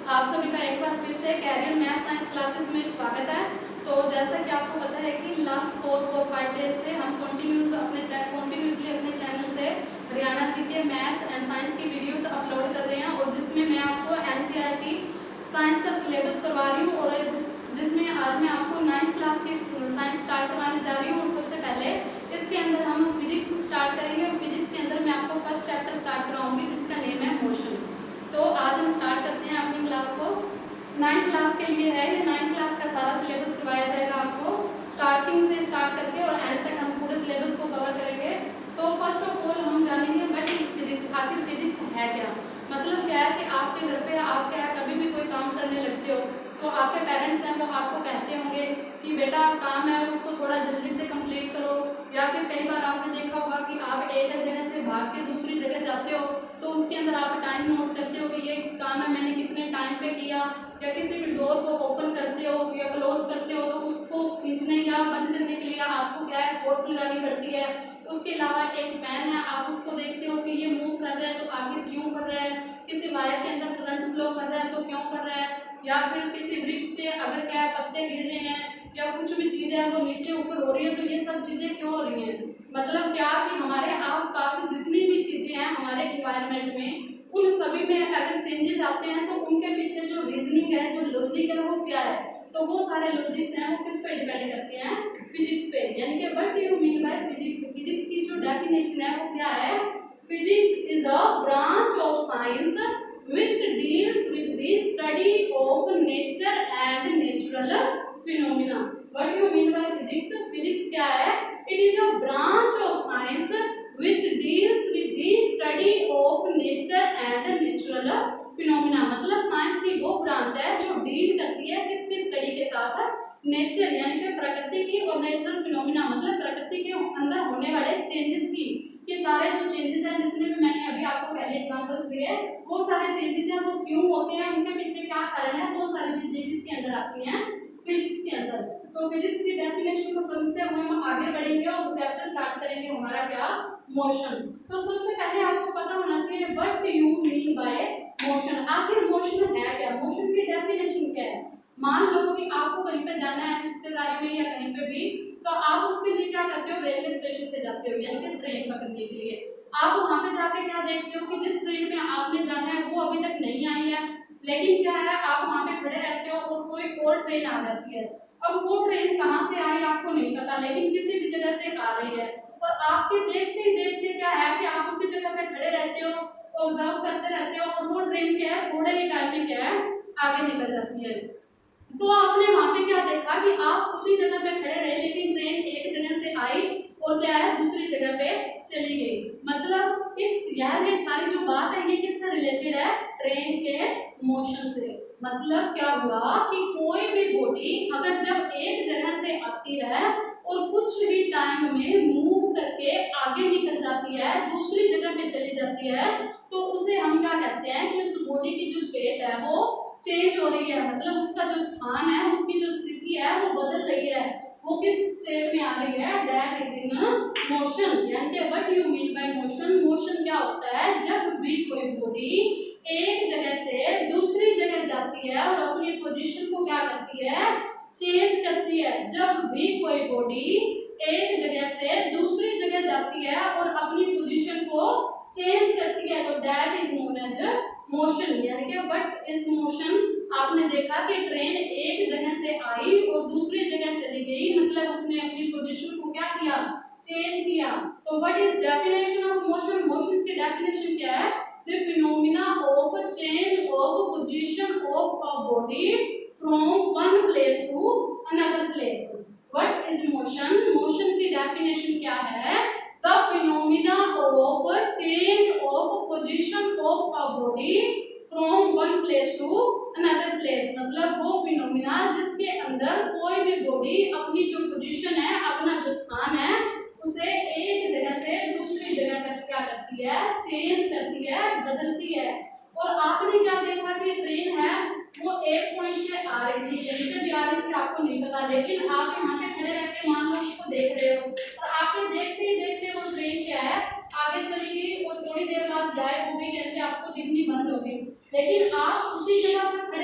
आप सभी का एक बार फिर से कैरियर मैथ साइंस क्लासेस में स्वागत है। तो जैसा कि आपको पता है कि लास्ट 4-5 डेज से हम कंटिन्यूसली अपने चैनल से हरियाणा जी के मैथ्स एंड साइंस की वीडियोस अपलोड कर रहे हैं और जिसमें मैं आपको एनसीईआरटी साइंस का सिलेबस करवा रही हूँ और जिसमें आज मैं आपको 9th क्लास की साइंस स्टार्ट करवाने जा रही हूँ। और सबसे पहले इसके अंदर हम फिजिक्स स्टार्ट करेंगे और फिजिक्स के अंदर मैं आपको फर्स्ट चैप्टर स्टार्ट कराऊंगी जिसका नेम है मोशन। तो आज हम स्टार्ट करते हैं अपनी क्लास को। 9th क्लास के लिए है, ये 9th क्लास का सारा सिलेबस करवाया जाएगा आपको स्टार्टिंग से स्टार्ट करके और एंड तक हम पूरे सिलेबस को कवर करेंगे। तो फर्स्ट ऑफ ऑल हम जानेंगे व्हाट इज फिजिक्स, आखिर फिजिक्स है क्या। मतलब क्या है कि आपके घर पे आप क्या है कभी भी कोई काम करने लगते हो तो आपके पेरेंट्स हैं वो आपको कहते होंगे कि बेटा काम है उसको थोड़ा जल्दी से कंप्लीट करो, या फिर कई बार आपने देखा होगा कि आप एक जगह से भाग के दूसरी जगह जाते हो तो उसके अंदर आप टाइम नोट करते हो कि ये काम है मैंने कितने टाइम पे किया, या किसी भी डोर को ओपन करते हो या क्लोज करते हो तो उसको खींचने या बंद करने के लिए आपको क्या है फोर्स लगानी पड़ती है। उसके अलावा एक फैन है, आप उसको देखते हो कि ये मूव कर रहा है तो आखिर क्यों कर रहा है, किसी वायर के अंदर करंट फ्लो कर रहा है तो क्यों कर रहा है, या फिर किसी वृक्ष से अगर क्या है पत्ते गिर रहे हैं या कुछ भी चीज़ है वो नीचे ऊपर हो रही है तो ये सब चीज़ें क्यों हो रही हैं। मतलब क्या कि हमारे आसपास जितनी भी चीज़ें हैं हमारे इन्वायरमेंट में उन सभी में अगर चेंजेस आते हैं तो उनके पीछे जो रीजनिंग है, जो लॉजिक है वो क्या है, तो वो सारे लॉजिक्स हैं वो किस पे डिपेंड करते हैं, फिजिक्स पे। यानी कि what do you mean bye physics, physics की जो डेफिनेशन है वो क्या है, physics is a branch of science which deals with the study of nature and natural phenomena. What do you mean by physics? Physics क्या है? It is a branch of science which deals with the study of nature and natural phenomena. मतलब science की वो branch है जो deal करती है किसकी स्टडी के साथ, नेचर यानी कि प्रकृति की, और नेचुरल फिनोमिना मतलब प्रकृति के अंदर होने वाले चेंजेस की। ये सारे जो चेंजेस हैं जितने भी मैंने अभी आपको पहले एग्जांपल्स दिए वो सारे चेंजेस हैं वो क्यों होते हैं, उनके पीछे क्या कारण है, वो सारी चीजें किसके अंदर आती हैं, फिजिक्स के अंदर। तो फिजिक्स की डेफिनेशन को समझते हुए हम आगे बढ़ेंगे और चैप्टर स्टार्ट करेंगे हमारा क्या, मोशन। तो सबसे पहले आपको पता होना चाहिए what do you mean bye motion, आखिर मोशन है क्या, मोशन की डेफिनेशन क्या है। मान लो कि आपको कहीं पे जाना है रिश्तेदारी में या कहीं पे भी, तो आप उसके लिए क्या करते हो, रेलवे स्टेशन पे जाते हो यानी कि ट्रेन पकड़ने के लिए। आप वहां पे जाके क्या देखते हो कि जिस ट्रेन में आपने जाना है वो अभी तक नहीं आई है, लेकिन क्या है आप वहां पे खड़े रहते हो और कोई और ट्रेन आ जाती है। अब वो ट्रेन कहाँ से आई आपको नहीं पता, लेकिन किसी भी जगह से आ रही है और आपके देखते ही देखते क्या है कि आप उसी जगह पे खड़े रहते हो, ऑब्जर्व करते रहते हो और वो ट्रेन क्या है थोड़े ही टाइम में क्या है आगे निकल जाती है। तो आपने वहां पे क्या देखा कि आप उसी जगह पे खड़े रहे लेकिन ट्रेन एक जगह से आई और क्या है दूसरी जगह पे चली गई। मतलब ये सारी जो बात है ये किससे रिलेटेड है, ट्रेन के मोशन से। मतलब क्या हुआ कि कोई भी बॉडी अगर जब एक जगह से आती है और कुछ ही टाइम में मूव करके आगे निकल जाती है, दूसरी जगह पे चली जाती है, तो उसे हम क्या कहते हैं कि उस बॉडी की जो स्टेट है वो चेंज हो रही है। मतलब उसका जो स्थान है, उसकी जो स्थिति है वो बदल रही है, वो किस स्टेट में आ रही है, दैट इज इन मोशन। यानी कि what you mean bye motion, motion क्या होता है, जब भी कोई बॉडी एक जगह से दूसरी जगह जाती है और अपनी पोजीशन को क्या करती है, चेंज करती है। जब भी कोई बॉडी एक जगह से दूसरी जगह जाती है और अपनी पोजीशन को चेंज करती है तो that is known as motion. यानी कि व्हाट इज मोशन, आपने देखा कि ट्रेन एक जगह से आई और दूसरी जगह चली गई, मतलब उसने अपनी पोजीशन को क्या किया, चेंज किया। तो what is definition of motion, motion की डेफिनेशन क्या है, the phenomena of change of position of a body from one place to another place. What is motion, motion की डेफिनेशन क्या है, the phenomena of change of position of a body from one place to another place। मतलब वो phenomena जिसके अंदर कोई भी body अपनी जो पोजीशन है, अपना जो स्थान है, उसे एक जगह से दूसरी जगह तक क्या करती है, चेंज करती है, बदलती है। और आपने क्या देखा कि ट्रेन है वो एक पॉइंट से आ रही थी, कहीं से भी आ रही थी आपको नहीं पता, लेकिन आप यहाँ पे खड़े रह के मान लो उसको देख रहे हो और आपके देखते ही देखते वो ट्रेन क्या है आगे चली गई और थोड़ी देर बाद गायब हो गई, यानी आपको दिखनी बंद हो गई, लेकिन आप उसी जगह पर खड़े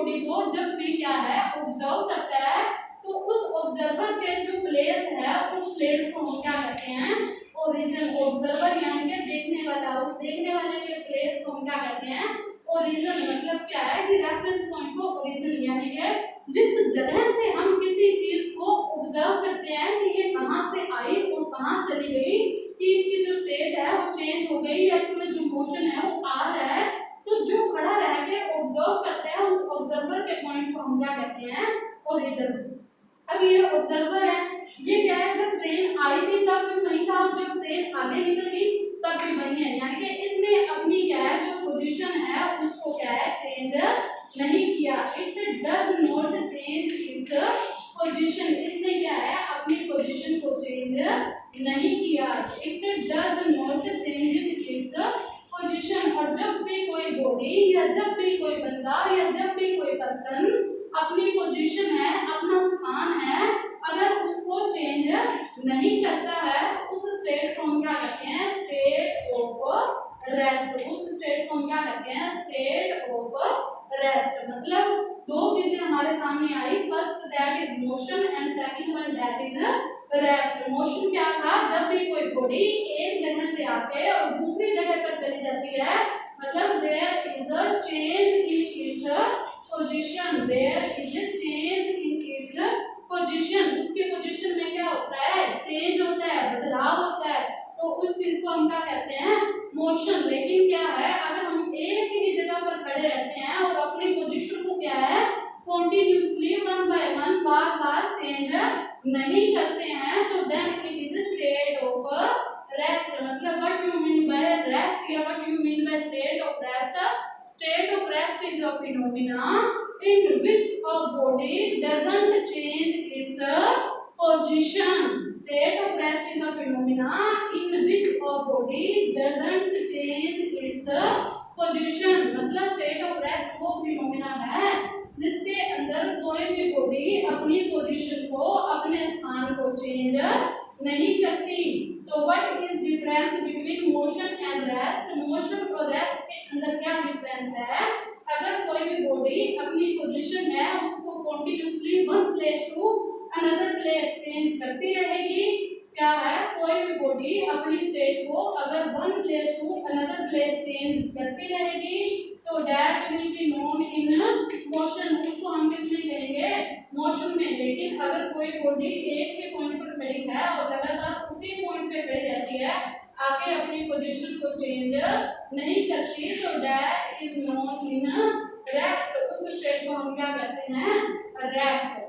बॉडी को जब भी क्या है ऑब्जर्व करता है तो उस ऑब्जर्वर के जो प्लेस है उस प्लेस को हम क्या कहते हैं ओरिजिन। ऑब्जर्वर यानी कि देखने वाला, उस देखने वाले के प्लेस को हम क्या कहते हैं ओरिजिन। मतलब क्या है कि रेफरेंस पॉइंट को ओरिजिन यानी कि जिस जगह से हम किसी चीज को ऑब्जर्व करते हैं कि ये कहाँ से आई और कहाँ चली गई, कि इसकी जो स्टेट है वो चेंज हो गई या इसमें जो मोशन है वो आ रहा है, तो जो खड़ा रह के ऑब्जर्व करते हैं उस ऑब्जर्वर के पॉइंट को हम क्या कहते हैं ओरिजिन। अब ये ऑब्जर्वर है, ये क्या है जब ट्रेन आई थी तब भी वही था और जब ट्रेन आगे निकल गई तब भी वही है, यानी कि इसने अपनी क्या है जो पोजीशन है उसको क्या है चेंज नहीं किया। It does not change its position, इसने क्या है अपनी पोजीशन को चेंज नहीं किया। It does not changes its position. और जब भी कोई बॉडी या जब भी कोई बंदा या जब भी कोई पर्सन अपनी पोजीशन है, अपना स्थान है, अगर उसको चेंज नहीं करता है तो उस स्टेट को हम क्या कहते हैं स्टेट ऑफ रेस्ट। उस स्टेट को हम क्या कहते हैं स्टेट ऑफ रेस्ट। मतलब दो चीजें हमारे सामने आई, first that is motion and second one that is rest. Motion क्या था, जब भी कोई बॉडी एक जगह से आके और दूसरी जगह पर चली जाती है, मतलब there is a change in its position, there is a change in its position. उसके पोजीशन में क्या होता है चेंज होता है, बदलाव होता है, तो उस चीज को हम क्या कहते हैं मोशन। लेकिन क्या है अगर हम एक ही जगह पर खड़े रहते हैं और अपनी पोजीशन को क्या है कॉन्टिन्यूसली वन बाय वन बार बार चेंज नहीं करते हैं, तो then it is state of rest. मतलब what you mean by rest या what you mean by state of rest? State of rest is a phenomena in which a body doesn't change its position. State of rest is a phenomena in which a body doesn't change its position. मतलब state of rest वो phenomena है जिसके अंदर कोई भी body अपनी position को अपने स्थान को चेंज नहीं करती। तो what is difference between motion and rest? Motion और रेस्ट के अंदर क्या डिफरेंस है? अगर कोई भी बॉडी अपनी पोजीशन है उसको continuously one place to another place change करती रहेगी। क्या है कोई भी बॉडी अपनी स्टेट को अगर one place to another place change करती रहेगी तो that will be known in motion. उसको हम किस में कहेंगे मोशन में। लेकिन अगर कोई बॉडी एक ही पॉइंट पर खड़ी है और लगातार उसी पॉइंट पे खड़ी रहती है, आगे अपनी पोजीशन को चेंज नहीं करती, तो that is known in rest. उस स्टेट को हम क्या कहते हैं रेस्ट।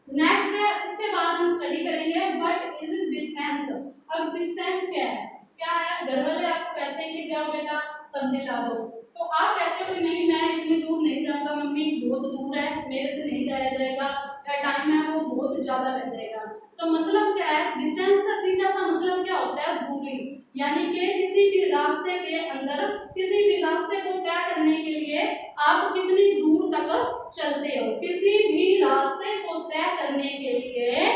नेक्स्ट है इसके बाद हम स्टडी करेंगे व्हाट इज डिस्टेंस। अब डिस्टेंस क्या है? क्या है घर वाले आपको कहते हैं कि जाओ बेटा सब्जी ला दो, तो आप कहते हो कि नहीं मैं इतनी दूर नहीं जाऊंगा मम्मी, बहुत दूर है मेरे से नहीं जाया जाएगा, टाइम है वो बहुत ज्यादा लग जाएगा। तो मतलब क्या है डिस्टेंस का सीधा सा मतलब क्या होता है दूरी, यानी कि किसी भी रास्ते के अंदर किसी भी रास्ते को तय करने के लिए आप कितनी दूर तक चलते हो। किसी भी रास्ते को तय करने के लिए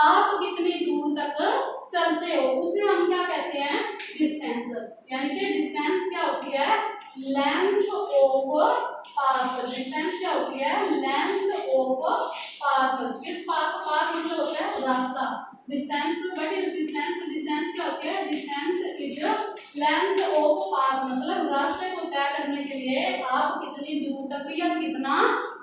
आप कितनी दूर तक चलते हो उसे हम क्या कहते हैं डिस्टेंस। यानी कि डिस्टेंस क्या होती है लेंथ ऑफ पाथ। डिस्टेंस क्या होती है लेंथ ऑफ पाथ। इस पाथ मतलब होता है रास्ता। Distance what is distance? Distance क्या होती है distance is length of path, मतलब रास्ते को तय करने के लिए आप कितनी दूर तक या कितना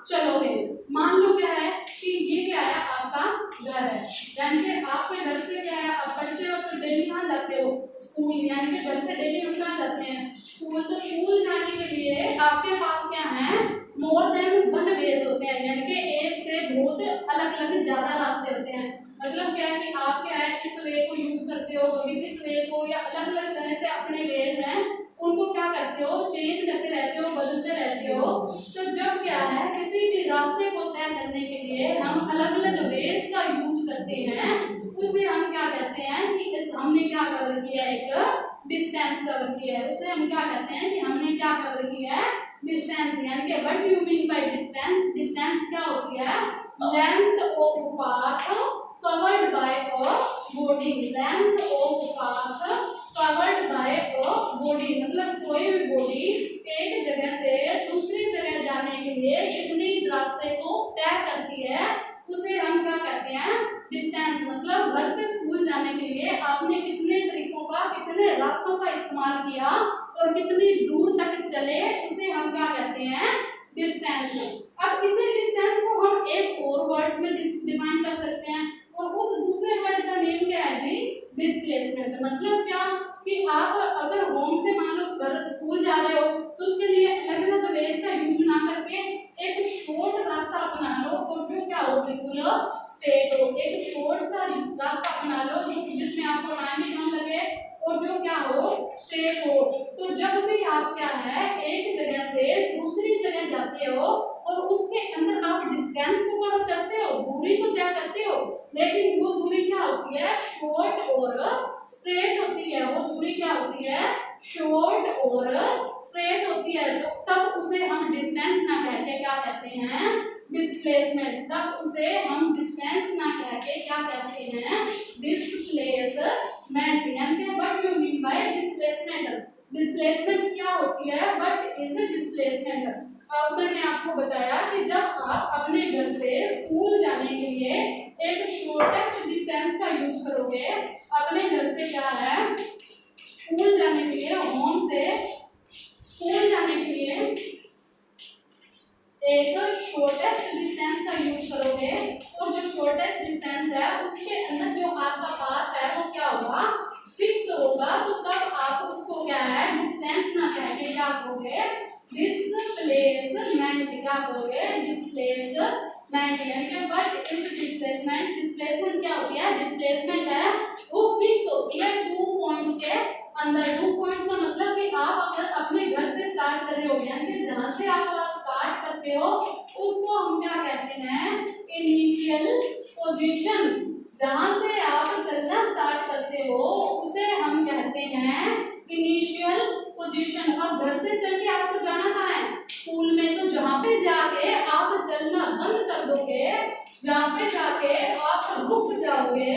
चलोगे। मान लो क्या है कि ये क्या है आपका घर है, यानी कि आपके घर से क्या है आप पढ़ते हो तो डेली कहाँ जाते हो स्कूल, यानी कि घर से डेली हम कहाँ जाते हैं स्कूल। तो स्कूल जाने के लिए आपके पास क्या है मोर देन वन वेज होते हैं, यानी कि एक से बहुत अलग अलग ज्यादा रास्ते होते हैं। मतलब क्या है कि आप क्या है इस वे को यूज करते हो, कभी इस वे को, या अलग अलग तरह से अपने वेज हैं उनको क्या करते हो चेंज करते रहते हो, बदलते रहते हो। तो जब क्या है किसी भी रास्ते को तय करने के लिए हम अलग अलग वेज का यूज करते हैं, उसे हम क्या कहते हैं कि इस हमने क्या कवर किया एक डिस्टेंस कवर किया है। उसे हम क्या कहते हैं कि हमने क्या कवर किया है डिस्टेंस। यानी कि what you mean by distance? Distance क्या होती है length of path covered by a body. Length of path covered by a body, मतलब कोई भी बॉडी एक जगह से दूसरी जगह जाने के लिए कितनी रास्ते को तय करती है उसे हम क्या कहते हैं, डिस्टेंस। मतलब घर से स्कूल जाने के लिए आपने कितने तरीकों का, कितने रास्तों का इस्तेमाल किया और कितनी दूर तक चले, उसे हम क्या कहते हैं, डिस्टेंस। अब इसी डिस्टेंस को हम एक और वर्ड्स में डिफाइन कर सकते हैं और उस दूसरे वर्ड का नेम क्या है जी, डिस्प्लेसमेंट। मतलब क्या कि आप अगर होम से मान लो घर स्कूल जा रहे हो तो उसके लिए अलग अलग वेज का यूज ना करके एक शॉर्ट रास्ता अपना लो और जो क्या हो बिल्कुल स्ट्रेट हो। एक शॉर्ट सा रास्ता अपना लो जिसमें आपको टाइम भी कम लगे और जो क्या हो स्ट्रेट हो। तो जब भी आप क्या है एक जगह से दूसरी जगह जाते हो और उसके अंदर आप डिस्टेंस को कवर करते हो, दूरी को तय करते हो, लेकिन वो दूरी क्या होती है, शॉर्ट और स्ट्रेट होती है। वो दूरी क्या होती है, शॉर्ट और स्ट्रेट होती है। तो तब उसे हम डिस्टेंस ना कह के क्या कहते हैं, डिस्प्लेसमेंट। तब उसे हम डिस्टेंस ना कह के क्या कहते हैं, डिस्प्लेसमेंट। यानी what you mean bye displacement. Displacement क्या होती है, व्हाट इज डिस्प्लेसमेंट। अब मैंने आपको बताया कि जब आप अपने घर से स्कूल जाने के लिए एक शॉर्टेस्ट डिस्टेंस का यूज करोगे, अपने घर से क्या है स्कूल जाने के लिए, होम से स्कूल जाने के लिए एक शॉर्टेस्ट डिस्टेंस का यूज करोगे और जो शॉर्टेस्ट डिस्टेंस है उसके अंदर जो आपका पाथ है वो क्या होगा, फिक्स होगा। तो तब आप उसको क्या है, डिस्टेंस ना कह के क्या कहोगे, डिस्प्लेसमेंट। क्या कहोगे, डिस्प्लेसमेंट। यानी व्हाट इज डिस्प्लेसमेंट। डिस्प्लेसमेंट क्या होती है, डिस्प्लेसमेंट है वो फिक्स होती है 2 पॉइंट्स के अंदर। 2 पॉइंट्स का मतलब कि आप अगर अपने घर से स्टार्ट कर रहे हो, यानी कि जहां से आप स्टार्ट करते हो उसको हम क्या कहते हैं, इनिशियल पोजीशन। जहां से आप चलना स्टार्ट करते हो उसे हम कहते हैं इनिशियल पोजीशन। अब घर से चल के आपको जाना कहाँ है, स्कूल में। तो जहां पे जाके आप चलना बंद कर दोगे, जहां पे जाके आप रुक जाओगे,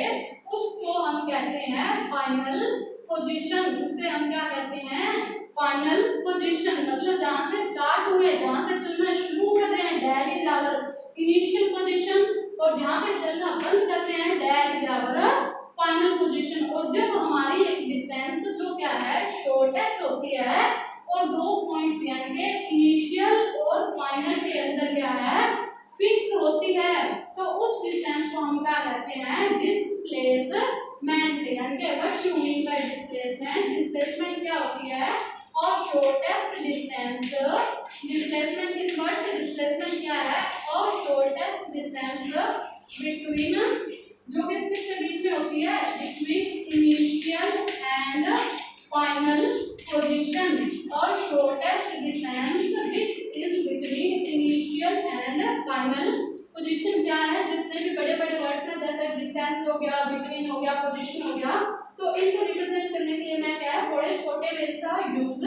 उसको हम कहते हैं फाइनल पोजीशन। उसे हम क्या कहते हैं, फाइनल पोजीशन। मतलब जहां से स्टार्ट हुए, जहां से चलना शुरू कर रहे हैं, that is our initial position. और जहां पे चलना बंद कर रहे हैं, that is our final position. और जब हमारी एक डिस्टेंस जो क्या है शॉर्टेस्ट होती है और 2 पॉइंट्स यानी कि इनिशियल और फाइनल के अंदर क्या है फिक्स होती है, तो उस डिस्टेंस को हम क्या कहते हैं, डिस्प्लेसमेंट। यानी कि what you mean bye displacement. Displacement क्या होती है, और shortest distance. Displacement is what, displacement क्या है, और शॉर्टेस्ट डिस्टेंस बिटवीन, जो किस के बीच में होती है, between initial and final position. और shortest distance which is between initial and final position क्या है, जितने भी बड़े बड़े वर्ड्स हैं जैसे डिस्टेंस हो गया, बिटवीन हो गया, पोजीशन हो गया, तो इनको रिप्रेजेंट करने के लिए मैं क्या है थोड़े छोटे वेज का यूज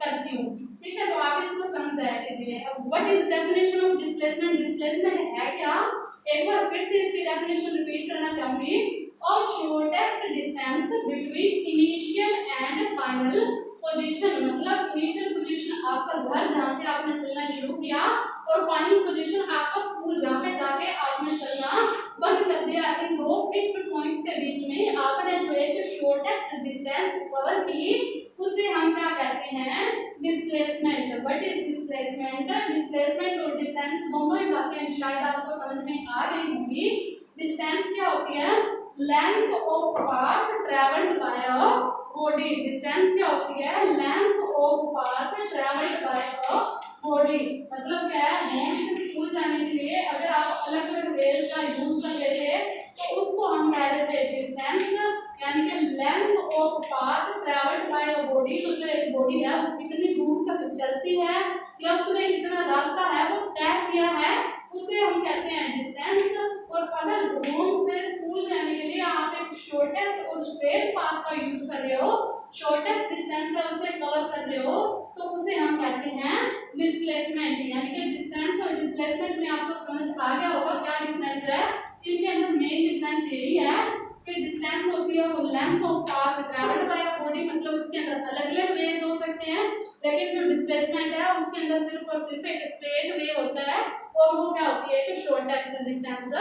करती हूँ। ठीक है, तो आप इसको समझ जाया कीजिए। अब what is definition of displacement. Displacement है क्या, एक बार फिर से इसकी डेफिनेशन रिपीट करना चाहूंगी। और shortest distance between initial and final position. मतलब इनिशियल पोजीशन आपका घर जहां से आपने चलना शुरू किया और फाइनल पोजीशन आपका स्कूल जहां पे जाके आपने चलना बंद कर दिया। इन 2 फिक्स्ड पॉइंट्स के बीच में आपने जो एक शॉर्टेस्ट डिस्टेंस कवर की उसे हम क्या कहते हैं, displacement. What is displacement. Displacement और डिस्टेंस दोनों ही बातें शायद आपको समझ में आ गई होंगी। डिस्टेंस क्या होती है, length of path travelled by a body. Distance क्या होती है, length of path travelled by a body. मतलब क्या है, होम से स्कूल जाने के लिए अगर आप अलग अलग वेज का यूज कर लेते तो उसको हम कह रहे थे डिस्टेंस, यानी कि length of path travelled by a body. मतलब एक बॉडी है वो कितनी दूर तक चलती है या उसने कितना रास्ता है वो तय किया है, उसे हम कहते हैं डिस्टेंस। और अगर होम से स्कूल जाने के लिए आप एक शॉर्टेस्ट और स्ट्रेट पाथ का यूज कर रहे हो, शॉर्टेस्ट डिस्टेंस है उसे कवर कर रहे हो, तो उसे हम कहते हैं डिस्प्लेसमेंट। यानी कि डिस्टेंस और डिस्प्लेसमेंट में आपको समझ आ गया होगा क्या डिफरेंस है। इनके अंदर मेन डिफरेंस यही है कि डिस्टेंस होती है वो length of path travelled bye a body. मतलब उसके अंदर अलग अलग वेज हो सकते हैं, लेकिन जो डिस्प्लेसमेंट है उसके अंदर सिर्फ और सिर्फ एक स्ट्रेट वे होता है और वो क्या होती है कि शॉर्ट एक्शन डिस्टेंस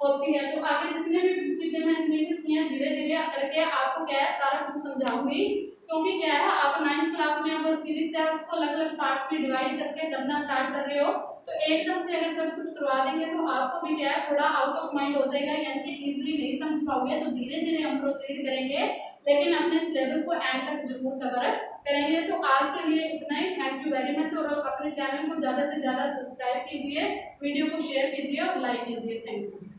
होती है। तो आगे जितने भी चीजें मैंने की हैं धीरे धीरे करके आपको क्या है सारा कुछ समझाऊंगी, क्योंकि क्या है आप 9th क्लास में अब फिजिक्स है उसको अलग अलग पार्ट्स में डिवाइड करके करना स्टार्ट कर रहे हो, तो एकदम से अगर सब कुछ करवा देंगे तो आपको भी क्या है थोड़ा आउट ऑफ माइंड हो जाएगा, यानी कि इजीली नहीं समझ पाओगे। तो धीरे धीरे हम प्रोसीड करेंगे, लेकिन अपने सिलेबस को एंड तक जरूर कवर करेंगे। तो आज के लिए इतना ही। Thank you very much. और अपने चैनल को ज़्यादा से ज़्यादा सब्सक्राइब कीजिए, वीडियो को शेयर कीजिए और लाइक कीजिए। Thank you.